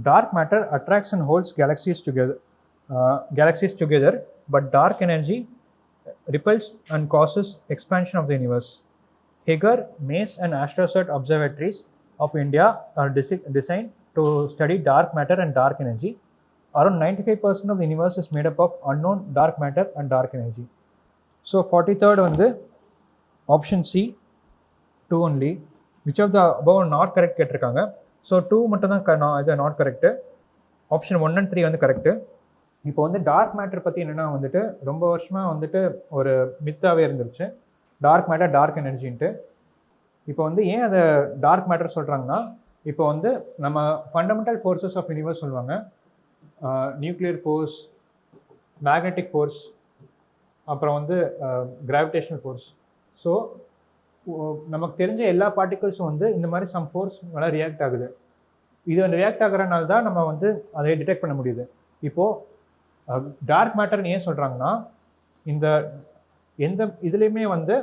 Dark matter attracts and holds galaxies together, but dark energy repels and causes expansion of the universe. Hager, Mace, and AstroSat observatories of India are designed to study dark matter and dark energy. Around 95% of the universe is made up of unknown dark matter and dark energy. So 43rd on the option C, 2 only. Which of the above not correct கேட்டிருக்காங்க. So 2 மட்டும் தான் இது not correct. Option 1 and 3 வந்து correct. இப்போ வந்து dark matter பற்றி என்னென்னா வந்துட்டு ரொம்ப வருஷமாக வந்துட்டு ஒரு மித்தாகவே இருந்துருச்சு, டார்க் மேட்டர் டார்க் எனர்ஜின்ட்டு. இப்போ வந்து ஏன் அதை டார்க் மேட்டர் சொல்கிறாங்கன்னா, இப்போ வந்து நம்ம ஃபண்டமெண்டல் ஃபோர்ஸஸ் ஆஃப் யூனிவர்ஸ் சொல்லுவாங்க, நியூக்ளியர் ஃபோர்ஸ், மேக்னெட்டிக் ஃபோர்ஸ், அப்புறம் வந்து கிராவிடேஷனல் ஃபோர்ஸ். ஸோ நமக்கு தெரிஞ்ச எல்லா பார்ட்டிகல்ஸும் வந்து இந்த மாதிரி சம் ஃபோர்ஸ் மேலே ரியாக்ட் ஆகுது. இது ரியாக்ட் ஆகிறனால தான் நம்ம வந்து அதை டிடெக்ட் பண்ண முடியுது. இப்போது டார்க் மேட்டர்னு ஏன் சொல்கிறாங்கன்னா, இந்த எந்த இதுலேயுமே வந்து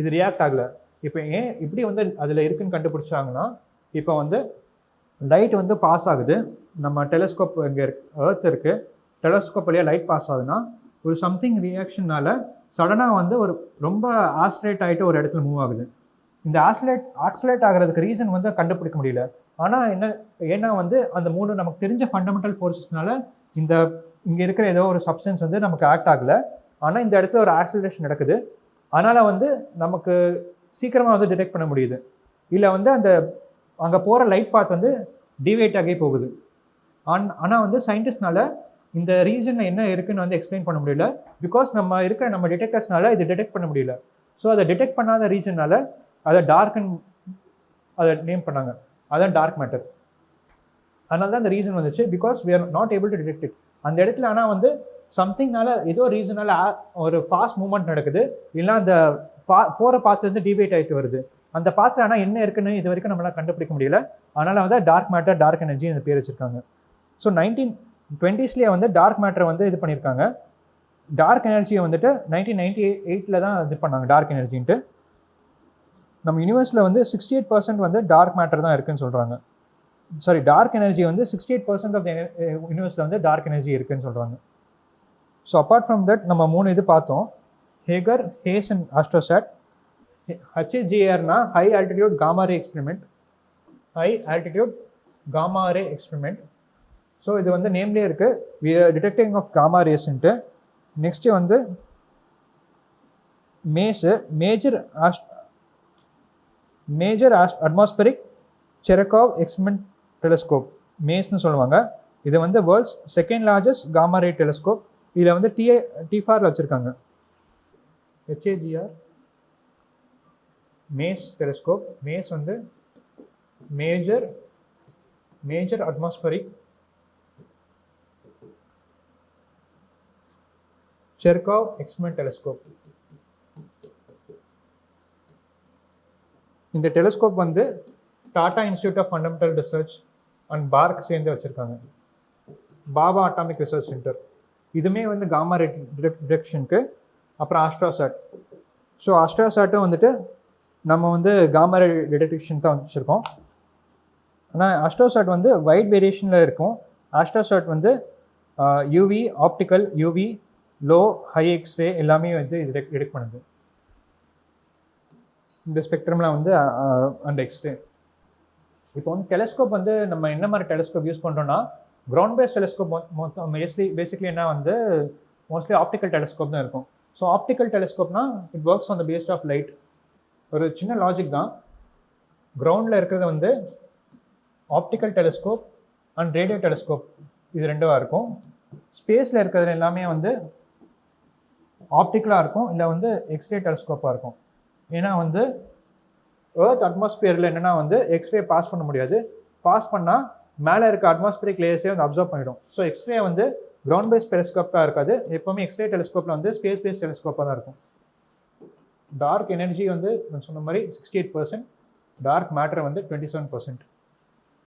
இது ரியாக்ட் ஆகலை. இப்போ ஏன் இப்படி வந்து அதில் இருக்குன்னு கண்டுபிடிச்சாங்கன்னா, இப்போ வந்து லைட் வந்து பாஸ் ஆகுது, நம்ம டெலஸ்கோப் இங்கே எர்த் இருக்குது, டெலஸ்கோப் வழியாக லைட் பாஸ் ஆகுதுன்னா ஒரு சம்திங் ரியாக்ஷன்னால சடனாக வந்து ஒரு ரொம்ப ஆக்சிலேட் ஆகிட்டு ஒரு இடத்துல மூவ் ஆகுது. இந்த ஆக்சிலேட் ஆகிறதுக்கு ரீசன் வந்து கண்டுபிடிக்க முடியல. ஆனால் ஏன்னா வந்து அந்த 3 நமக்கு தெரிஞ்ச ஃபண்டமெண்டல் ஃபோர்ஸஸ்னால இங்கே இருக்கிற ஏதோ ஒரு சப்ஸ்டன்ஸ் வந்து நமக்கு ஆக்ட் ஆகலை, ஆனால் இந்த இடத்துல ஒரு ஆக்சிலரேஷன் நடக்குது. அதனால் வந்து நமக்கு சீக்கிரமாக வந்து டிடெக்ட் பண்ண முடியுது. இல்லை வந்து அங்கே போகிற லைட் பாத் வந்து டிவேட் ஆகி போகுது. ஆனால் வந்து சயின்டிஸ்ட்னால இந்த ரீசனில் என்ன இருக்குன்னு வந்து எக்ஸ்பிளைன் பண்ண முடியல. பிகாஸ் நம்ம டிடெக்டர்ஸ்னால இது டிடெக்ட் பண்ண முடியல. ஸோ அதை டிடெக்ட் பண்ணாத ரீசன்னால அதை அதை நேம் பண்ணாங்க, அதான் டார்க் மேட்டர். அதனால தான் அந்த ரீசன் வந்துச்சு, because we are not able to detect it. அந்த இடத்துல ஆனால் வந்து சம்திங்னால ஏதோ ரீசனால ஒரு ஃபாஸ்ட் மூவ்மெண்ட் நடக்குது, இல்லைனா அந்த போகிற பாத்துலேருந்து டிவேட் ஆகிட்டு வருது. அந்த பாத்தில் ஆனால் என்ன இருக்குன்னு இது வரைக்கும் நம்மளால் கண்டுபிடிக்க முடியல. அதனால் வந்து டார்க் மேட்டர் டார்க் எனர்ஜி அந்த பேர் வச்சுருக்காங்க. ஸோ 1920s வந்து டார்க் மேட்டரை வந்து இது பண்ணியிருக்காங்க. டார்க் எனர்ஜியை வந்துட்டு 1998 தான் இது பண்ணாங்க டார்க் எனர்ஜின்ட்டு. நம்ம யூனிவர்ஸில் வந்து 68% வந்து டார்க் மேட்டர் தான் இருக்குன்னு சொல்கிறாங்க. சாரி, டார்க் எனர்ஜி வந்து 68% ஆஃப் த யூனிவர்ஸில் வந்து டார்க் எனர்ஜி இருக்குன்னு சொல்கிறாங்க. ஸோ அப்பார்ட் ஃப்ரம் தட் நம்ம 3 இது பார்த்தோம், ஹேகர், ஹேஸ் அண்ட் ஆஸ்ட்ரோசாட். HAGARனா high altitude gamma ray experiment, high altitude gamma ray experiment. So இது வந்து நேம்லேயே இருக்குது, we are detecting of gamma ரேஸ்ன்ட்டு. நெக்ஸ்ட்டு வந்து MACE, major atmospheric Cherenkov experiment telescope, மேஸ்ன்னு சொல்லுவாங்க. இது வந்து world's second largest gamma ray telescope. இதில் வந்து T4 வச்சுருக்காங்க. HAGR MACE telescope. மேஸ் வந்து major atmospheric Cherenkov experiment telescope. இந்த டெலஸ்கோப் வந்து Tata Institute of Fundamental research and park சேர்ந்து வச்சுருக்காங்க, பாபா அட்டாமிக் ரிசர்ச் சென்டர். இதுவுமே வந்து காமா ரே டிடெக்ஷனுக்கு. அப்புறம் ஆஸ்ட்ரோசாட். ஸோ ஆஸ்ட்ரோசாட்டும் வந்துட்டு நம்ம வந்து காமா ரே டிடெக்ஷன் தான் வச்சுருக்கோம். ஆனால் ஆஸ்ட்ரோசாட் வந்து வைட் வேரியேஷனில் இருக்கும். ஆஸ்ட்ரோசாட் வந்து UV, optical, UV, low, high X-ray எல்லாமே வந்து இது டிடெக்ட் பண்ணுது. இந்த ஸ்பெக்ட்ரம்லாம் வந்து அண்ட் எக்ஸ்ரே. இப்போ வந்து டெலஸ்கோப் வந்து நம்ம என்ன மாதிரி டெலஸ்கோப் யூஸ் பண்ணுறோன்னா, கிரவுண்ட் பேஸ்ட் டெலஸ்கோப் மொத்தம் பேசிக்லி என்ன வந்து மோஸ்ட்லி ஆப்டிக்கல் டெலஸ்கோப் தான் இருக்கும். ஸோ ஆப்டிக்கல் டெலஸ்கோப்னா it works on the based of light. ஒரு சின்ன லாஜிக் தான். கிரவுண்டில் இருக்கிறது வந்து optical telescope and radio telescope, இது ரெண்டுவாக இருக்கும். ஸ்பேஸில் இருக்கிறது எல்லாமே வந்து ஆப்டிக்கலாக இருக்கும், இல்லை வந்து எக்ஸ்ரே டெலஸ்கோப்பாக இருக்கும். ஏன்னா வந்து எர்த் அட்மாஸ்பியரில் என்னென்னா வந்து எக்ஸ்ரே பாஸ் பண்ண முடியாது. பாஸ் பண்ணால் மேலே இருக்க அட்மாஸ்பியரிக் லேயர்ஸே வந்து அப்சர்வ் பண்ணிடும். ஸோ எக்ஸ்ரே வந்து கிரவுண்ட் பேஸ்ட் டெலஸ்கோப்பாக இருக்காது. எப்போவுமே எக்ஸ்ரே டெலஸ்கோப்பில் வந்து ஸ்பேஸ் பேஸ்ட் டெலஸ்கோப்பாக தான் இருக்கும். டார்க் எனர்ஜி வந்து நான் சொன்ன மாதிரி 68%, டார்க் மேட்டர் வந்து 27%.